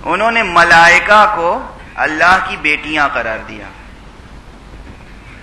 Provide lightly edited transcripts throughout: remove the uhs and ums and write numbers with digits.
انہوں نے ملائکہ کو اللہ کی بیٹیاں قرار دیا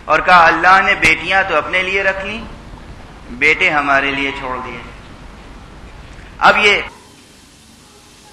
اور کہا اللہ نے بیٹیاں تو اپنے لیے رکھ لی، بیٹے ہمارے لیے چھوڑ دیے۔ اب یہ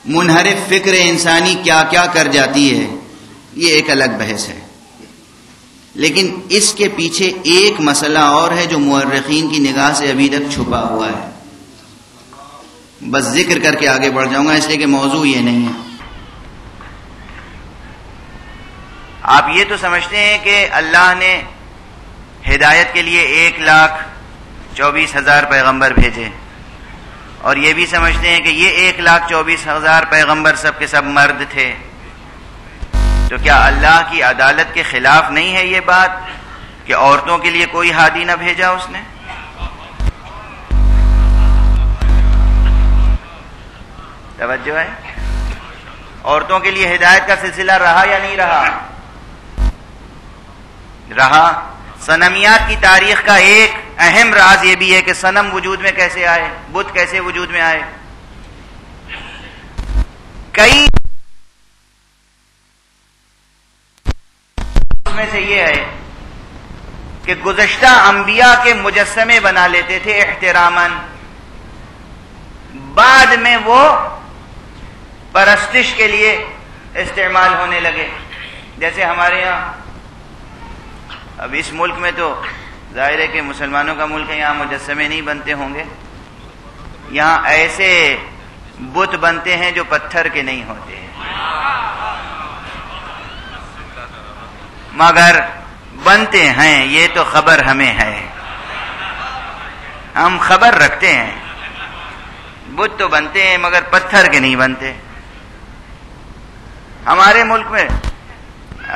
منحرف فکر انسانی کیا کیا کر جاتی ہے، یہ ایک الگ بحث ہے، لیکن اس کے پیچھے ایک مسئلہ اور ہے جو مورخین کی نگاہ سے ابھی تک چھپا ہوا ہے۔ بس ذکر کر کے آگے بڑھ جاؤں گا، اس لیے کہ موضوع یہ نہیں ہے۔ آپ یہ تو سمجھتے ہیں کہ اللہ نے ہدایت کے لیے 1,24,000 پیغمبر بھیجے، اور یہ بھی سمجھتے ہیں کہ یہ 1,24,000 پیغمبر سب کے سب مرد تھے، تو کیا اللہ کی عدالت کے خلاف نہیں ہے یہ بات کہ عورتوں کے لیے کوئی ہادی نہ بھیجا اس نے؟ توجہ ہے؟ عورتوں کے لیے ہدایت کا سلسلہ رہا یا نہیں رہا؟ رہا۔ صنمیات کی تاریخ کا ایک اہم راز یہ بھی ہے کہ صنم وجود میں کیسے آئے، بت کیسے وجود میں آئے۔ کئی میں سے یہ ہے کہ گزشتہ انبیاء کے مجسمے بنا لیتے تھے احتراماً، بعد میں وہ پرستش کے لیے استعمال ہونے لگے۔ جیسے ہمارے یہاں اب اس ملک میں تو ظاہر ہے کہ مسلمانوں کا ملک ہے، یہاں مجسمے نہیں بنتے ہوں گے، یہاں ایسے بت بنتے ہیں جو پتھر کے نہیں ہوتے ہیں، مگر بنتے ہیں، یہ تو خبر ہمیں ہے، ہم خبر رکھتے ہیں، بت تو بنتے ہیں مگر پتھر کے نہیں بنتے۔ ہمارے ملک میں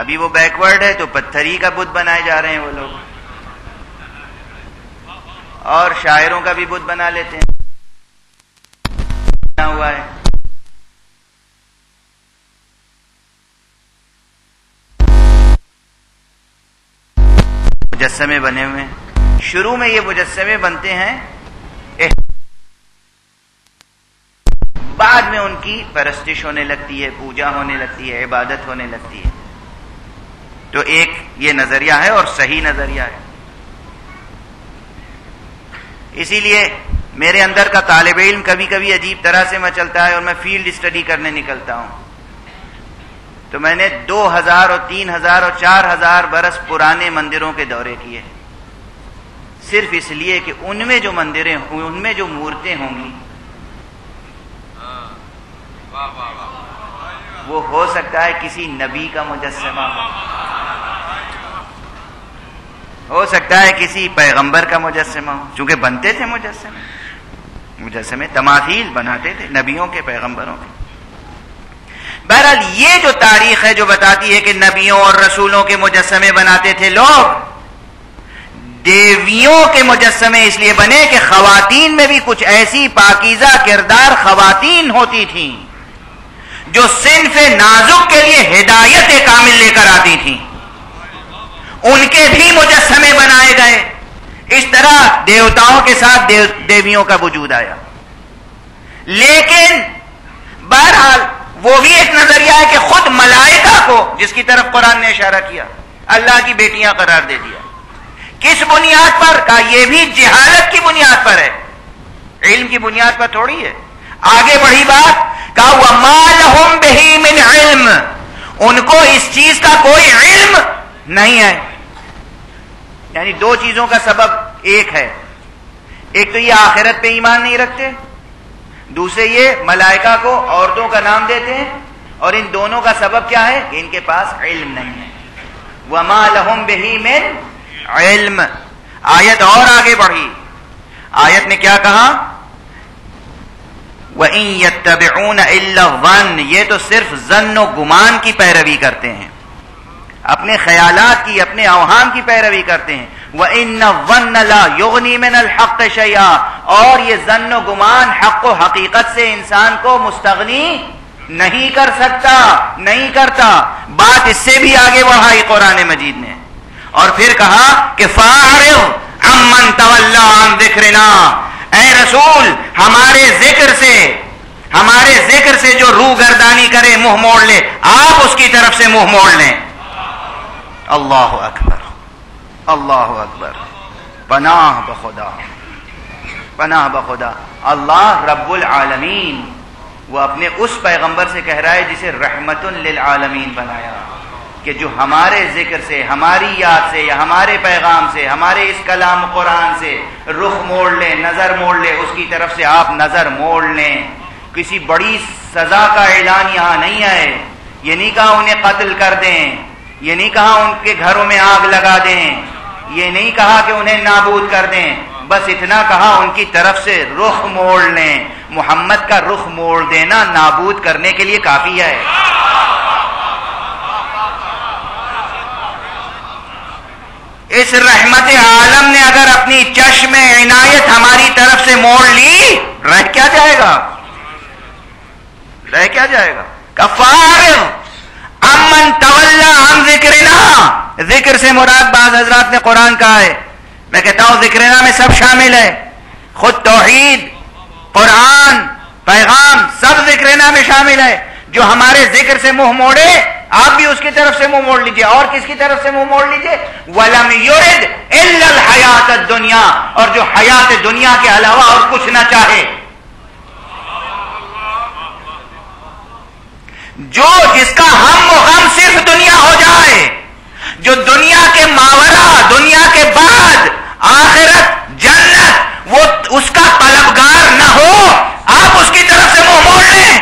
ابھی وہ بیکورڈ ہے تو پتھر ہی کا بت بنائے جا رہے ہیں وہ لوگ، اور شاعروں کا بھی بت بنا لیتے ہیں، بنا ہوا ہے۔ مجسمے بنے ہوئے ہیں، شروع میں یہ مجسمے بنتے ہیں، بعد میں ان کی پرستش ہونے لگتی ہے، پوجا ہونے لگتی ہے، عبادت ہونے لگتی ہے۔ تو ایک یہ نظریہ ہے اور صحیح نظریہ ہے۔ اسی لیے میرے اندر کا طالب علم کبھی کبھی عجیب طرح سے مچلتا ہے اور میں فیلڈ اسٹڈی کرنے نکلتا ہوں، تو میں نے 2000 اور 3000 اور 4000 برس پرانے مندروں کے دورے کیے، صرف اس لیے کہ ان میں جو مندریں ہوں، ان میں جو مورتیں ہوں گی وہ ہو سکتا ہے کسی نبی کا مجسمہ ہو سکتا ہے کسی پیغمبر کا مجسمہ ہو، چونکہ بنتے تھے مجسمے تماثیل بناتے تھے نبیوں کے، پیغمبروں کے۔ بہرحال یہ جو تاریخ ہے جو بتاتی ہے کہ نبیوں اور رسولوں کے مجسمے بناتے تھے لوگ، دیویوں کے مجسمے اس لیے بنے کہ خواتین میں بھی کچھ ایسی پاکیزہ کردار خواتین ہوتی تھیں جو صنف نازک کے لیے ہدایت کامل لے کر آتی تھیں، ان کے بھی مجسمے بنائے گئے۔ اس طرح دیوتاؤں کے ساتھ دیویوں کا وجود آیا۔ لیکن بہرحال وہ بھی ایک نظریہ ہے کہ خود ملائکہ کو، جس کی طرف قرآن نے اشارہ کیا، اللہ کی بیٹیاں قرار دے دیا۔ کس بنیاد پر؟ کہا یہ بھی جہالت کی بنیاد پر ہے، علم کی بنیاد پر تھوڑی ہے۔ آگے بڑھی بات، کہا وَمَا لَهُمْ بِهِ مِنْ عِلْمٍ، ان کو اس چیز کا کوئی علم نہیں ہے۔ یعنی دو چیزوں کا سبب ایک ہے، ایک تو یہ آخرت پہ ایمان نہیں رکھتے، دوسرے یہ ملائکہ کو عورتوں کا نام دیتے ہیں، اور ان دونوں کا سبب کیا ہے کہ ان کے پاس علم نہیں ہے۔ وَمَا لَهُمْ بِهِ مِنْ علم۔ آیت اور آگے بڑھی، آیت نے کیا کہا؟ وَإِن يَتَّبِعُونَ إِلَّا الظَّنَّ، یہ تو صرف ظن و گمان کی پیروی کرتے ہیں، اپنے خیالات کی، اپنے اوہام کی پیروی کرتے ہیں۔ وَإِنَّ الظَّنَّ لَا يُغْنِي مِنَ الْحَقِّ شَيْئًا، اور یہ ظن و گمان حق و حقیقت سے انسان کو مستغنی نہیں کر سکتا، نہیں کرتا۔ بات اس سے بھی آگے بڑھائی قرآن مجید نے، اور پھر کہا کہ فَأَعْرِضْ عَمَّنْ تَوَلَّىٰ عَنْ ذِكْرِنَا، اے رسول ہمارے ذکر سے جو روح گردانی کرے، منہ موڑ لے، آپ اس کی طرف سے منہ موڑ لیں۔ اللہ اکبر، اللہ اکبر، پناہ بخدا، پناہ بخدا۔ اللہ رب العالمین وہ اپنے اس پیغمبر سے کہہ رہا ہے جسے رحمت للعالمین بنایا، کہ جو ہمارے ذکر سے، ہماری یاد سے یا ہمارے پیغام سے، ہمارے اس کلام قرآن سے رخ موڑ لے، نظر موڑ لے، اس کی طرف سے آپ نظر موڑ لیں۔ کسی بڑی سزا کا اعلان یہاں نہیں ہے، یہ نہیں کہا انہیں قتل کر دیں، یہ نہیں کہا ان کے گھروں میں آگ لگا دیں، یہ نہیں کہا کہ انہیں نابود کر دیں، بس اتنا کہا ان کی طرف سے رخ موڑ لیں۔ محمد کا رخ موڑ دینا نابود کرنے کے لیے کافی ہے۔ اس رحمت عالم نے اگر اپنی چشم عنایت ہماری طرف سے موڑ لی، رہ کیا جائے گا؟ رہ کیا جائے گا؟ کفار امن تولا عن ذکرنا، ذکر سے مراد بعض حضرات نے قرآن کہا ہے، میں کہتا ہوں ذکرنا میں سب شامل ہے، خود توحید، قرآن، پیغام سب ذکرنا میں شامل ہے۔ جو ہمارے ذکر سے منہ موڑے، آپ بھی اس کی طرف سے منہ موڑ لیجئے، اور کس کی طرف سے منہ موڑ لیجئے؟ وَلَمْ يُرِدْ إِلَّا الْحَيَاةَ الدُّنْيَا، اور جو حیات دنیا کے علاوہ اور کچھ نہ چاہے، جو جس کا ہم و غم صرف دنیا ہو جائے، جو دنیا کے ماورا، دنیا کے بعد آخرت، جنت، وہ اس کا طلبگار نہ ہو، آپ اس کی طرف سے منہ موڑ لیں۔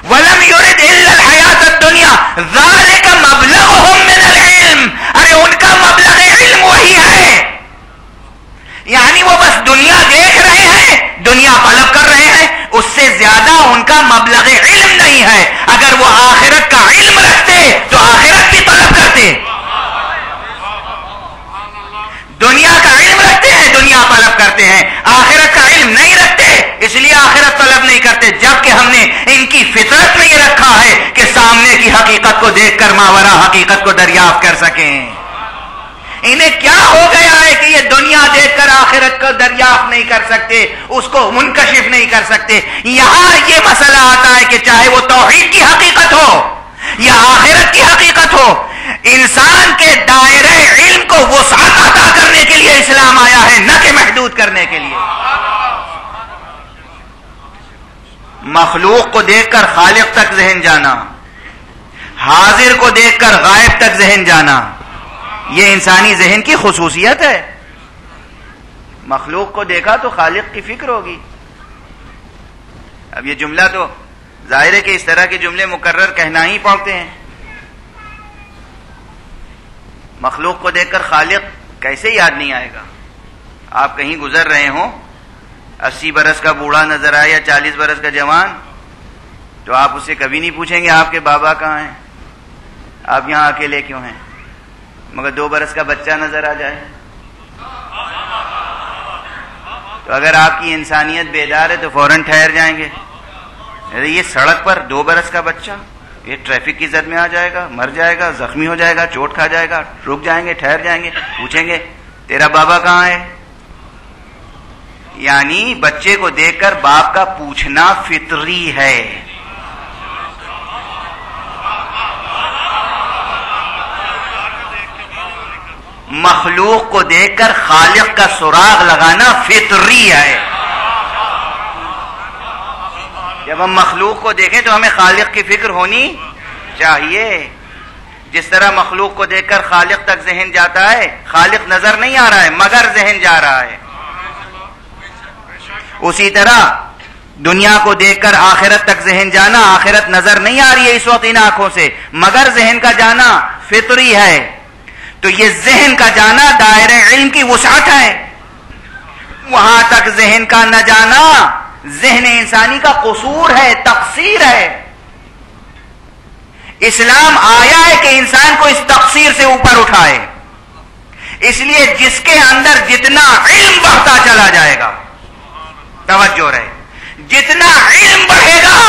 وَلَمْ يُرِدْ إِلَّا الْحَيَاةَ الدُّنْيَا ذَلِكَ مَبْلَغُهُم مِّنَ الْعِلْمِ، ارے ان کا مبلغ علم وہی ہے، یعنی وہ بس دنیا دیکھ رہے ہیں، دنیا طلب کر رہے ہیں، اس سے زیادہ ان کا مبلغ علم نہیں ہے۔ اگر وہ آخرت کا علم رکھتے تو آخرت بھی طلب کرتے۔ دنیا کا علم رکھتے ہیں، دنیا طلب کرتے ہیں، آخرت کا علم نہیں رکھتے، اس لیے آخرت طلب نہیں کرتے، جبکہ ہم نے ان کی فطرت میں یہ رکھا ہے کہ سامنے کی حقیقت کو دیکھ کر ماورا حقیقت کو دریافت کر سکیں۔ انہیں کیا ہو گیا ہے کہ یہ دنیا دیکھ کر آخرت کو دریافت نہیں کر سکتے، اس کو منکشف نہیں کر سکتے؟ یہاں یہ مسئلہ آتا ہے کہ چاہے وہ توحید کی حقیقت ہو یا آخرت کی حقیقت ہو، انسان کے دائرہ علم کو وسعت عطا کرنے کے لیے اسلام آیا ہے، نہ کہ محدود کرنے کے لیے۔ مخلوق کو دیکھ کر خالق تک ذہن جانا، حاضر کو دیکھ کر غائب تک ذہن جانا، یہ انسانی ذہن کی خصوصیت ہے۔ مخلوق کو دیکھا تو خالق کی فکر ہوگی۔ اب یہ جملہ تو ظاہر ہے کہ اس طرح کے جملے مکرر کہنا ہی پڑتے ہیں۔ مخلوق کو دیکھ کر خالق کیسے یاد نہیں آئے گا؟ آپ کہیں گزر رہے ہوں، 80 برس کا بوڑھا نظر آئے یا 40 برس کا جوان، تو آپ اس سے کبھی نہیں پوچھیں گے آپ کے بابا کہاں ہیں، آپ یہاں اکیلے کیوں ہیں؟ مگر 2 برس کا بچہ نظر آ جائے تو اگر آپ کی انسانیت بیدار ہے تو فوراً ٹھہر جائیں گے۔ یہ سڑک پر 2 برس کا بچہ، یہ ٹریفک کی زد میں آ جائے گا، مر جائے گا، زخمی ہو جائے گا، چوٹ کھا جائے گا، رک جائیں گے، ٹھہر جائیں گے، پوچھیں گے تیرا بابا کہاں ہے؟ یعنی بچے کو دیکھ کر باپ کا پوچھنا فطری ہے۔ مخلوق کو دیکھ کر خالق کا سراغ لگانا فطری ہے۔ جب ہم مخلوق کو دیکھیں تو ہمیں خالق کی فکر ہونی چاہیے۔ جس طرح مخلوق کو دیکھ کر خالق تک ذہن جاتا ہے، خالق نظر نہیں آ رہا ہے مگر ذہن جا رہا ہے، اسی طرح دنیا کو دیکھ کر آخرت تک ذہن جانا، آخرت نظر نہیں آ رہی ہے اس وقت ان آنکھوں سے مگر ذہن کا جانا فطری ہے۔ تو یہ ذہن کا جانا دائرہ علم کی وسعت ہے، وہاں تک ذہن کا نہ جانا ذہن انسانی کا قصور ہے، تقصیر ہے۔ اسلام آیا ہے کہ انسان کو اس تقصیر سے اوپر اٹھائے، اس لیے جس کے اندر جتنا علم بڑھتا چلا جائے گا، توجہ رہے، جتنا علم بڑھے گا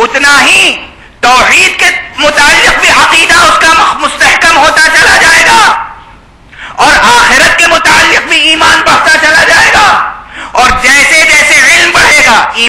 اتنا ہی توحید کے متعلق بھی عقیدہ اس کا مستحکم ہوتا چلا جائے گا، اور آخرت کے متعلق بھی ایمان بڑھتا چلا جائے گا، اور جیسے